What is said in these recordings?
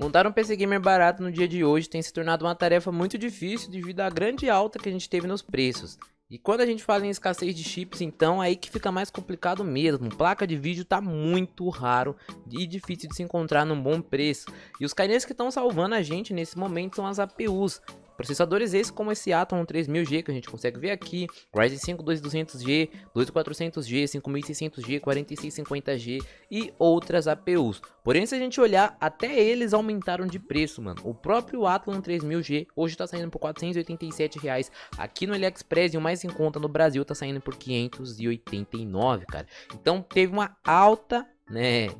Montar um PC Gamer barato no dia de hoje tem se tornado uma tarefa muito difícil devido à grande alta que a gente teve nos preços. E quando a gente fala em escassez de chips, então é aí que fica mais complicado mesmo. Placa de vídeo tá muito raro e difícil de se encontrar num bom preço. E os canais que estão salvando a gente nesse momento são as APUs. Processadores esses como esse Atom 3000G que a gente consegue ver aqui, Ryzen 5 2200G, 2400G, 5600G, 4650G e outras APUs. Porém, se a gente olhar, até eles aumentaram de preço, mano. O próprio Athlon 3000G hoje tá saindo por R$ 487 reais. Aqui no AliExpress e o mais em conta no Brasil tá saindo por 589, cara. Então teve uma alta, né,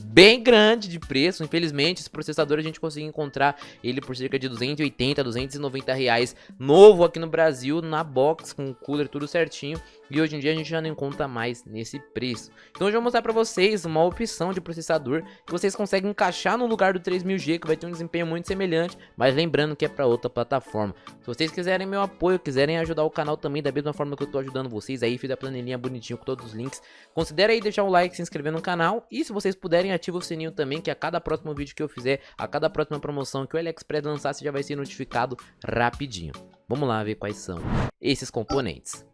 bem grande de preço. Infelizmente esse processador a gente conseguiu encontrar ele por cerca de 280, 290 reais novo aqui no Brasil, na box, com o cooler tudo certinho, e hoje em dia a gente já não encontra mais nesse preço. Então hoje eu vou mostrar pra vocês uma opção de processador que vocês conseguem encaixar no lugar do 3000G, que vai ter um desempenho muito semelhante, mas lembrando que é pra outra plataforma. Se vocês quiserem meu apoio, quiserem ajudar o canal também da mesma forma que eu tô ajudando vocês aí, fiz a planilhinha bonitinho com todos os links, considere aí deixar o like, se inscrever no canal, e se vocês puderem, ativa o sininho também, que a cada próximo vídeo que eu fizer, a cada próxima promoção que o AliExpress lançar, você já vai ser notificado rapidinho. Vamos lá ver quais são esses componentes.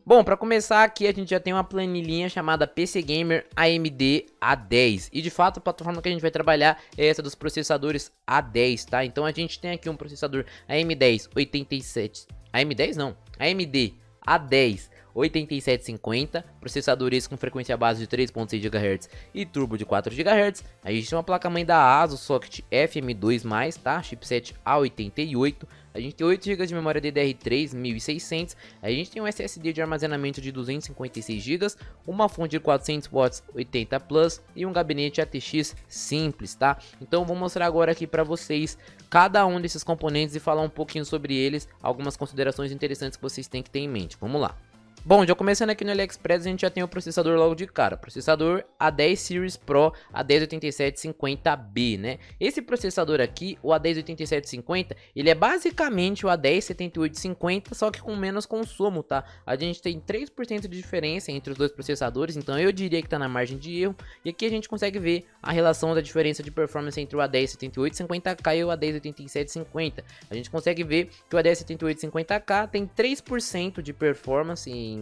Bom, para começar aqui a gente já tem uma planilhinha chamada PC Gamer AMD A10. E de fato a plataforma que a gente vai trabalhar é essa dos processadores A10, tá? Então a gente tem aqui um processador AM10 87... AM10 não, AMD A10 8750, processador esse com frequência base de 3.6 GHz e turbo de 4 GHz. A gente tem uma placa-mãe da ASUS Socket FM2+, tá? Chipset A88. A gente tem 8 GB de memória DDR3 1600. A gente tem um SSD de armazenamento de 256 GB, uma fonte de 400 watts 80 Plus e um gabinete ATX simples, tá? Então vou mostrar agora aqui para vocês cada um desses componentes e falar um pouquinho sobre eles, algumas considerações interessantes que vocês têm que ter em mente. Vamos lá. Bom, já começando aqui no AliExpress, a gente já tem o processador logo de cara. Processador A10 Series Pro A108750B, né? Esse processador aqui, o A108750, ele é basicamente o A107850, só que com menos consumo, tá? A gente tem 3% de diferença entre os dois processadores, então eu diria que tá na margem de erro. E aqui a gente consegue ver a relação da diferença de performance entre o A107850K e o A108750. A gente consegue ver que o A107850K tem 3% de performance em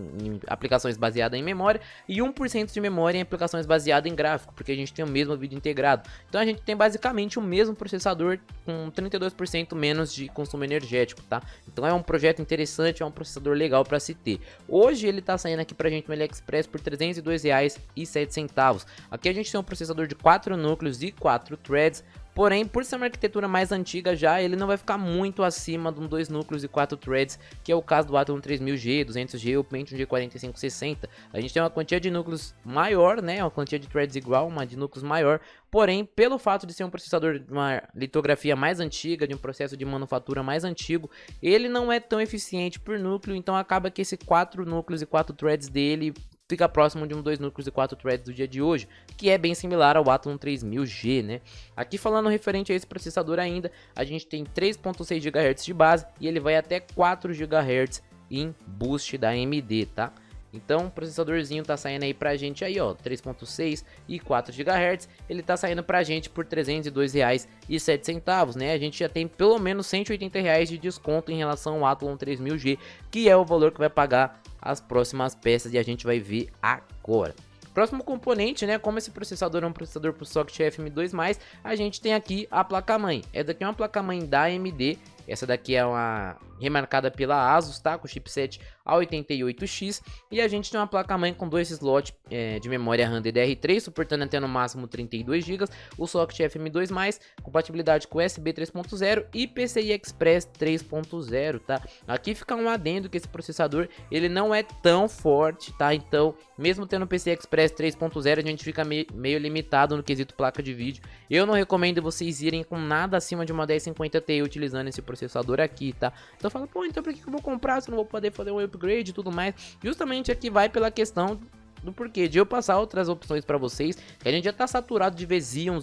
aplicações baseadas em memória e 1% de memória em aplicações baseadas em gráfico, porque a gente tem o mesmo vídeo integrado. Então a gente tem basicamente o mesmo processador com 32% menos de consumo energético, tá? Então é um projeto interessante, é um processador legal para se ter. Hoje ele tá saindo aqui pra gente no AliExpress por R$ 302,07. Aqui a gente tem um processador de 4 núcleos e 4 threads. Porém, por ser uma arquitetura mais antiga já, ele não vai ficar muito acima de um 2 núcleos e 4 threads, que é o caso do Athlon 3000G, 200G ou Pentium G4560. A gente tem uma quantia de núcleos maior, né, uma quantia de threads igual, uma de núcleos maior. Porém, pelo fato de ser um processador de uma litografia mais antiga, de um processo de manufatura mais antigo, ele não é tão eficiente por núcleo, então acaba que esse 4 núcleos e 4 threads dele fica próximo de um 2 núcleos e 4 threads do dia de hoje, que é bem similar ao Athlon 3000G, né? Aqui falando referente a esse processador ainda, a gente tem 3.6 GHz de base e ele vai até 4 GHz em boost da AMD, tá? Então o processadorzinho tá saindo aí pra gente aí, ó, 3.6 e 4 GHz, ele tá saindo pra gente por R$ 302,07, né? A gente já tem pelo menos R$ 180 reais de desconto em relação ao Athlon 3000G, que é o valor que vai pagar as próximas peças e a gente vai ver agora. Próximo componente, né, como esse processador é um processador pro Socket FM2+, a gente tem aqui a placa-mãe. Essa daqui é uma placa-mãe da AMD, essa daqui é uma remarcada pela ASUS, tá, com chipset A88X, e a gente tem uma placa-mãe com 2 slots de memória RAM DDR3, suportando até no máximo 32 GB, o Socket FM2+, compatibilidade com USB 3.0 e PCI Express 3.0, tá? Aqui fica um adendo que esse processador, ele não é tão forte, tá? Então, mesmo tendo PCI Express 3.0, a gente fica meio limitado no quesito placa de vídeo. Eu não recomendo vocês irem com nada acima de uma 1050 Ti utilizando esse processador aqui, tá? Então fala, pô, então por que eu vou comprar se eu não vou poder fazer um upgrade e tudo mais? Justamente aqui vai pela questão do porquê de eu passar outras opções para vocês, que a gente já tá saturado de ver Zion,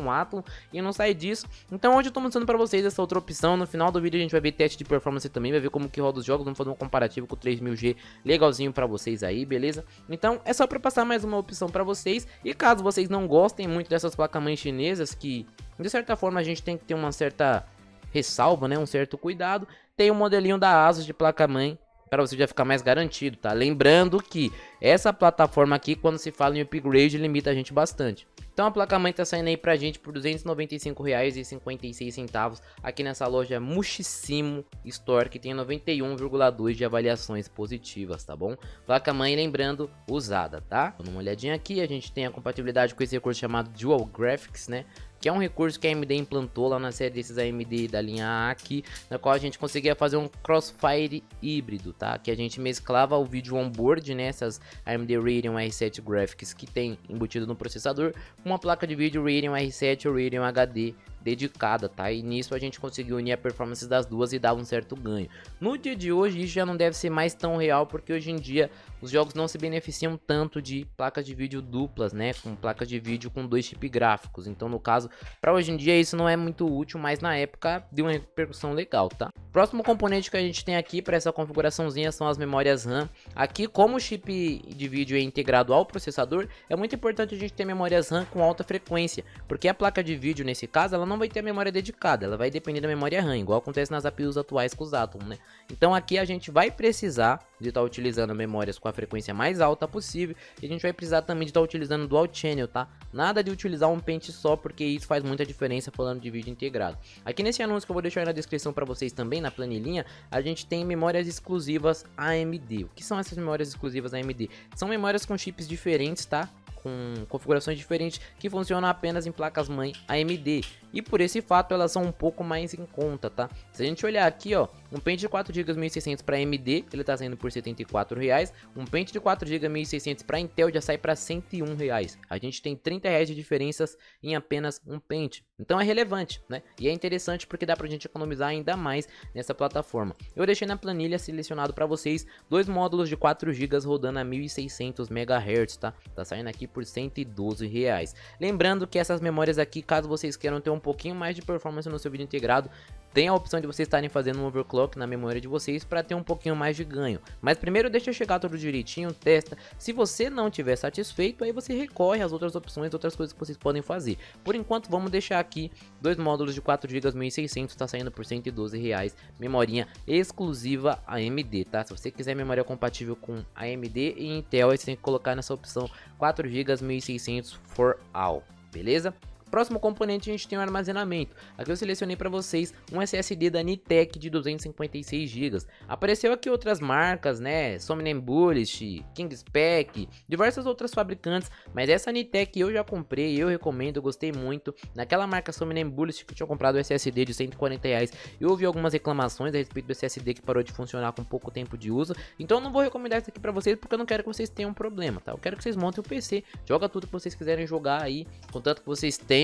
Atom, e não sai disso. Então hoje eu tô mostrando para vocês essa outra opção. No final do vídeo a gente vai ver teste de performance também, vai ver como que roda os jogos, vamos fazer um comparativo com o 3000G legalzinho para vocês aí, beleza? Então é só para passar mais uma opção para vocês, e caso vocês não gostem muito dessas placas-mãe chinesas, que de certa forma a gente tem que ter uma certa ressalva, né, um certo cuidado, tem um modelinho da Asus de placa-mãe para você já ficar mais garantido, tá? Lembrando que essa plataforma aqui, quando se fala em upgrade, limita a gente bastante. Então a placa-mãe tá saindo aí pra gente por R$ 295,56 aqui nessa loja Mushissimo Store, que tem 91,2 de avaliações positivas, tá bom? Placa-mãe, lembrando, usada, tá? Dando uma olhadinha aqui, a gente tem a compatibilidade com esse recurso chamado Dual Graphics, né? Que é um recurso que a AMD implantou lá na série desses AMD da linha A aqui, na qual a gente conseguia fazer um crossfire híbrido, tá? Que a gente mesclava o vídeo onboard, né? Essas AMD Radeon R7 Graphics que tem embutido no processador, com uma placa de vídeo Radeon R7 ou Radeon HD dedicada, tá? E nisso a gente conseguiu unir a performance das duas e dar um certo ganho. No dia de hoje isso já não deve ser mais tão real, porque hoje em dia os jogos não se beneficiam tanto de placas de vídeo duplas, né? Com placas de vídeo com 2 chips gráficos. Então no caso, para hoje em dia isso não é muito útil, mas na época deu uma repercussão legal, tá? Próximo componente que a gente tem aqui para essa configuraçãozinha são as memórias RAM. Aqui, como o chip de vídeo é integrado ao processador, é muito importante a gente ter memórias RAM com alta frequência, porque a placa de vídeo nesse caso ela não vai ter a memória dedicada, ela vai depender da memória RAM, igual acontece nas APUs atuais com os Atom, né? Então aqui a gente vai precisar de estar utilizando memórias com a frequência mais alta possível, e a gente vai precisar também de estar utilizando Dual Channel, tá? Nada de utilizar um pente só, porque isso faz muita diferença falando de vídeo integrado. Aqui nesse anúncio que eu vou deixar aí na descrição para vocês também, na planilhinha, a gente tem memórias exclusivas AMD. O que são essas memórias exclusivas AMD? São memórias com chips diferentes, tá? Com configurações diferentes que funcionam apenas em placas-mãe AMD, e por esse fato elas são um pouco mais em conta, tá? Se a gente olhar aqui, ó, um pente de 4 GB 1600 para AMD, ele tá saindo por R$ 74,00, um pente de 4 GB 1600 para Intel já sai para R$ 101,00. A gente tem R$ 30,00 de diferenças em apenas um pente. Então é relevante, né? E é interessante porque dá pra gente economizar ainda mais nessa plataforma. Eu deixei na planilha selecionado para vocês dois módulos de 4 GB rodando a 1600 MHz, tá? Tá saindo aqui por R$ 112,00. Lembrando que essas memórias aqui, caso vocês queiram ter um pouquinho mais de performance no seu vídeo integrado, tem a opção de vocês estarem fazendo um overclock na memória de vocês para ter um pouquinho mais de ganho. Mas primeiro deixa eu chegar tudo direitinho, testa. Se você não estiver satisfeito, aí você recorre às outras opções, outras coisas que vocês podem fazer. Por enquanto vamos deixar aqui dois módulos de 4 GB 1600, tá saindo por R$ 112,00, memorinha exclusiva AMD, tá? Se você quiser memória compatível com AMD e Intel, aí você tem que colocar nessa opção 4 GB 1600 for all, beleza? Próximo componente a gente tem o armazenamento. Aqui eu selecionei para vocês um SSD da Nitec de 256 GB. Apareceu aqui outras marcas, né? Somnambulist, Kingspec, diversas outras fabricantes, mas essa Nitec eu já comprei, eu recomendo, eu gostei muito. Naquela marca Somnambulist que eu tinha comprado o SSD de R$ 140,00, eu ouvi algumas reclamações a respeito do SSD que parou de funcionar com pouco tempo de uso. Então eu não vou recomendar isso aqui para vocês porque eu não quero que vocês tenham problema, tá? Eu quero que vocês montem o PC, joga tudo que vocês quiserem jogar aí, contanto que vocês tenham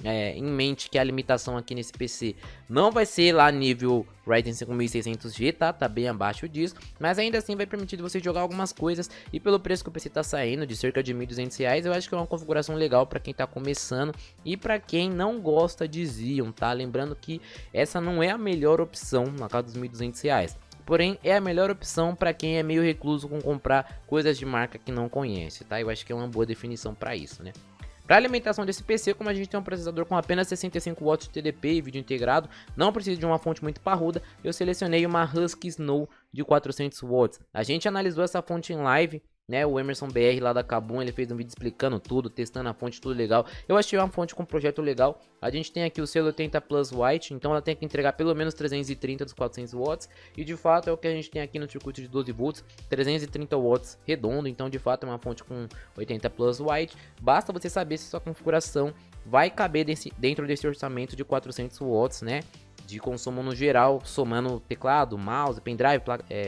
em mente que a limitação aqui nesse PC não vai ser lá nível Ryzen 5600G, tá bem abaixo disso, mas ainda assim vai permitir você jogar algumas coisas, e pelo preço que o PC tá saindo, de cerca de R$ 1.200, eu acho que é uma configuração legal para quem tá começando e para quem não gosta de Xeon, tá? Lembrando que essa não é a melhor opção na casa dos R$ 1.200. Porém, é a melhor opção para quem é meio recluso com comprar coisas de marca que não conhece, tá? Eu acho que é uma boa definição para isso, né? Para alimentação desse PC, como a gente tem um processador com apenas 65 watts de TDP e vídeo integrado, não precisa de uma fonte muito parruda, eu selecionei uma Husky Snow de 400 watts. A gente analisou essa fonte em live, né? O Emerson BR lá da Kabum, ele fez um vídeo explicando tudo, testando a fonte, tudo legal. Eu achei uma fonte com um projeto legal. A gente tem aqui o selo 80 Plus White, então ela tem que entregar pelo menos 330 dos 400 watts. E de fato é o que a gente tem aqui no circuito de 12 volts, 330 watts redondo. Então de fato é uma fonte com 80 Plus White. Basta você saber se sua configuração vai caber dentro desse orçamento de 400 watts, né? de consumo no geral, somando teclado, mouse, pendrive,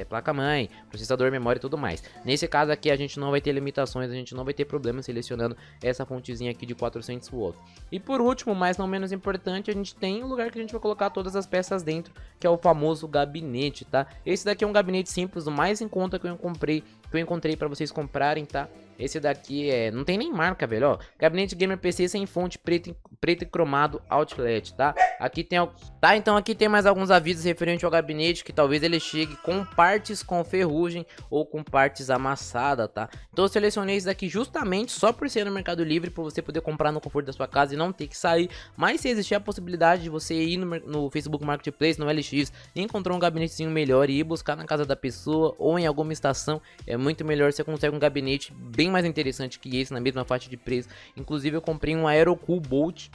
placa-mãe, processador, memória e tudo mais. Nesse caso aqui a gente não vai ter limitações, a gente não vai ter problema selecionando essa fontezinha aqui de 400 watts. E por último, mas não menos importante, a gente tem um lugar que a gente vai colocar todas as peças dentro, que é o famoso gabinete, tá? Esse daqui é um gabinete simples, o mais em conta que eu encontrei para vocês comprarem, tá? Esse daqui não tem nem marca, velho, ó. Gabinete gamer PC sem fonte preto e cromado outlet, tá? Aqui tem, tá? Então aqui tem mais alguns avisos referente ao gabinete, que talvez ele chegue com partes com ferrugem ou com partes amassadas, tá? Então eu selecionei esse daqui justamente só por ser no Mercado Livre, para você poder comprar no conforto da sua casa e não ter que sair. Mas se existir a possibilidade de você ir no Facebook Marketplace, no LX, e encontrar um gabinetezinho melhor e ir buscar na casa da pessoa ou em alguma estação, é muito melhor. Você consegue um gabinete bem mais interessante que esse, na mesma faixa de preço. Inclusive eu comprei um Aerocool Bolt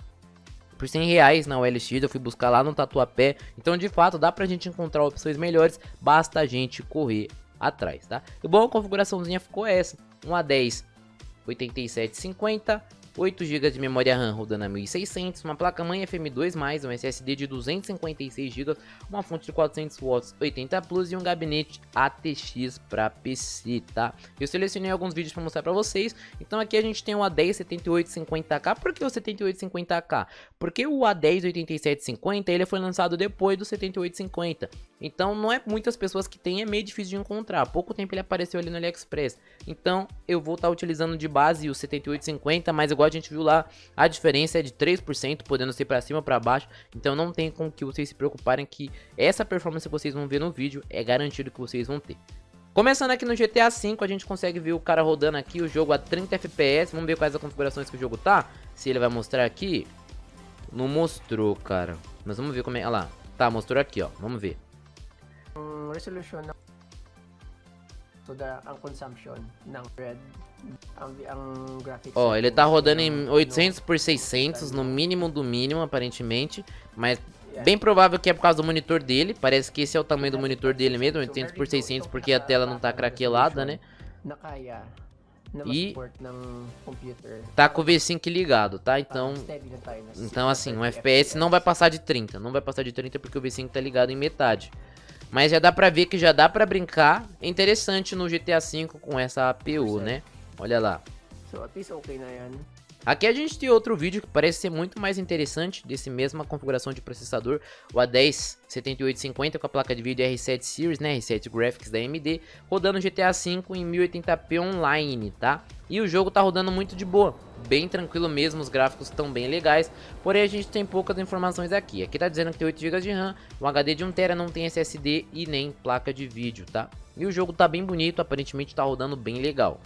por R$100 na OLX, eu fui buscar lá no Tatuapé. Então de fato dá pra gente encontrar opções melhores, basta a gente correr atrás, tá? E bom, a configuraçãozinha ficou essa: um A10 8750, 8 GB de memória RAM rodando a 1600, uma placa-mãe FM2+, um SSD de 256 GB, uma fonte de 400 watts 80 Plus e um gabinete ATX para PC, tá? Eu selecionei alguns vídeos para mostrar para vocês. Então aqui a gente tem o A10 7850K. Por que o 7850K? Porque o A10 8750 ele foi lançado depois do 7850. Então não é muitas pessoas que tem, é meio difícil de encontrar. Há pouco tempo ele apareceu ali no AliExpress. Então eu vou estar utilizando de base o 7850, mas igual a gente viu lá, a diferença é de 3%, podendo ser para cima ou para baixo. Então não tem com que vocês se preocuparem, que essa performance que vocês vão ver no vídeo é garantido que vocês vão ter. Começando aqui no GTA V, a gente consegue ver o cara rodando aqui o jogo a 30 FPS. Vamos ver quais as configurações que o jogo tá. Se ele vai mostrar aqui. Não mostrou, cara. Mas vamos ver como é. Olha lá. Tá, mostrou aqui, ó. Vamos ver. Resolution ang consumption ng red ang graphics. Ó, ele tá rodando em 800 por 600 no mínimo do mínimo, aparentemente, mas bem provável que é por causa do monitor dele. Parece que esse é o tamanho do monitor dele mesmo, 800 por 600, porque a tela não tá craquelada, né? E tá com o V5 ligado, tá? Então assim, o FPS não vai passar de 30. Não vai passar de 30 porque o V5 tá ligado em metade. Mas já dá pra ver que já dá pra brincar. É interessante no GTA V com essa APU, né? Olha lá. Aqui a gente tem outro vídeo que parece ser muito mais interessante, desse mesma configuração de processador, o A10 7850 com a placa de vídeo R7 Series, né, R7 Graphics da AMD, rodando GTA V em 1080p online, tá? E o jogo tá rodando muito de boa, bem tranquilo mesmo, os gráficos estão bem legais, porém a gente tem poucas informações aqui. Aqui tá dizendo que tem 8 GB de RAM, um HD de 1TB, não tem SSD e nem placa de vídeo, tá? E o jogo tá bem bonito, aparentemente tá rodando bem legal.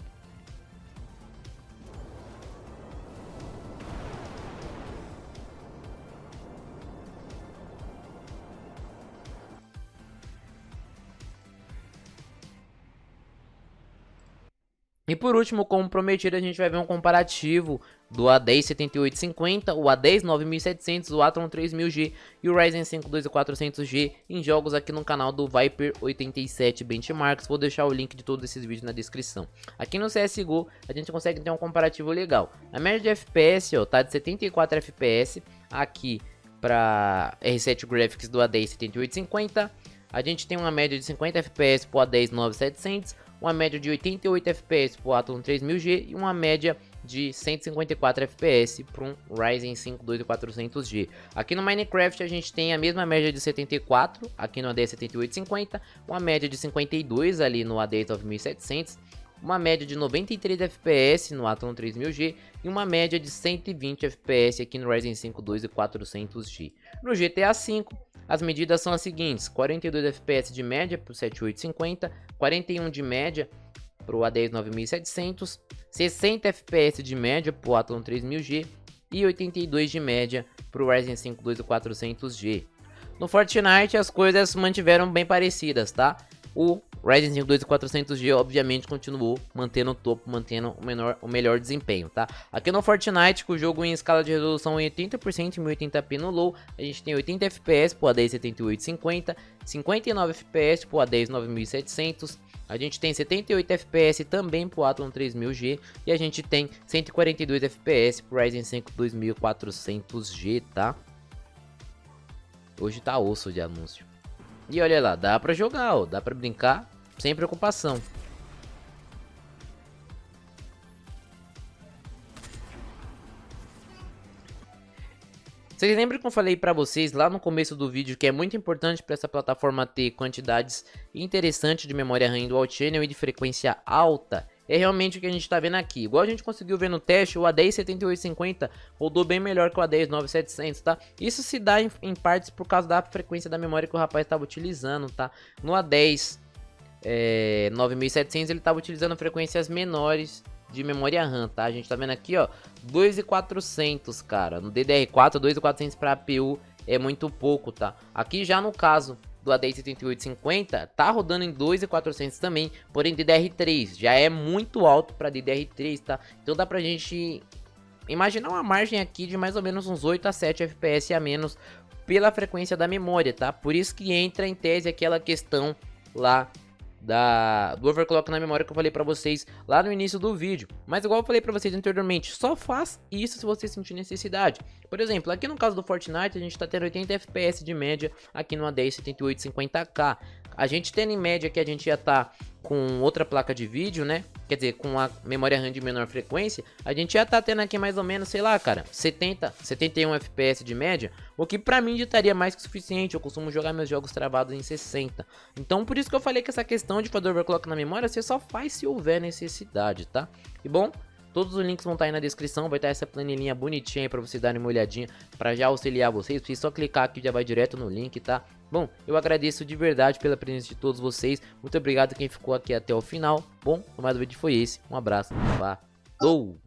E por último, como prometido, a gente vai ver um comparativo do A10 7850, o A10 9700, o Athlon 3000G e o Ryzen 5 2400G em jogos aqui no canal do Viper 87 Benchmarks. Vou deixar o link de todos esses vídeos na descrição. Aqui no CSGO a gente consegue ter um comparativo legal. A média de FPS, ó, tá de 74 FPS aqui para R7 Graphics do A10 7850. A gente tem uma média de 50 FPS para o A10 9700, uma média de 88 FPS para o Athlon 3000G e uma média de 154 FPS para um Ryzen 5 2400G. Aqui no Minecraft a gente tem a mesma média de 74, aqui no A10 7850, uma média de 52 ali no A10 9700, uma média de 93 FPS no Athlon 3000G e uma média de 120 FPS aqui no Ryzen 5 2400G. No GTA V, as medidas são as seguintes: 42 FPS de média para o 7850, 41 de média para o A10 9700, 60 FPS de média para o Athlon 3000G e 82 de média para o Ryzen 5 2400G. No Fortnite as coisas se mantiveram bem parecidas, tá? O Ryzen 5 2400G obviamente continuou mantendo o topo, mantendo o melhor desempenho, tá? Aqui no Fortnite, com o jogo em escala de resolução em 80% em 1080p no low, a gente tem 80 FPS pro A10 7850, 59 FPS pro A10 9700, a gente tem 78 FPS também pro Athlon 3000G e a gente tem 142 FPS pro Ryzen 5 2400G, tá? Hoje tá osso de anúncio. E olha lá, dá pra jogar, ó, dá pra brincar sem preocupação. Vocês lembram que eu falei pra vocês lá no começo do vídeo que é muito importante para essa plataforma ter quantidades interessantes de memória RAM dual channel e de frequência alta? É realmente o que a gente tá vendo aqui. Igual a gente conseguiu ver no teste, o A107850 rodou bem melhor que o A109700, tá? Isso se dá em partes por causa da frequência da memória que o rapaz estava utilizando, tá? No A10 9700 ele estava utilizando frequências menores de memória RAM, tá? A gente tá vendo aqui, ó, 2.400, cara. No DDR4, 2.400 para APU é muito pouco, tá? Aqui já no caso do A107850, tá rodando em 2.400 também, porém DDR3 já é muito alto para DDR3, tá? Então dá pra gente imaginar uma margem aqui de mais ou menos uns 8 a 7 FPS a menos pela frequência da memória, tá? Por isso que entra em tese aquela questão lá do overclock na memória que eu falei pra vocês lá no início do vídeo. Mas igual eu falei pra vocês anteriormente, só faz isso se você sentir necessidade. Por exemplo, aqui no caso do Fortnite a gente tá tendo 80 FPS de média aqui no A107850K. A gente tendo em média que a gente já tá com outra placa de vídeo, né? Quer dizer, com a memória RAM de menor frequência, a gente já tá tendo aqui mais ou menos, sei lá, cara, 70, 71 FPS de média, o que pra mim já estaria mais que suficiente. Eu costumo jogar meus jogos travados em 60. Então, por isso que eu falei que essa questão de fazer overclock na memória, você só faz se houver necessidade, tá? E bom, todos os links vão estar aí na descrição, vai estar essa planilhinha bonitinha aí pra vocês darem uma olhadinha, pra já auxiliar vocês. Vocês só clicar aqui já vai direto no link, tá? Bom, eu agradeço de verdade pela presença de todos vocês. Muito obrigado quem ficou aqui até o final. Bom, o mais do vídeo foi esse. Um abraço. Falou!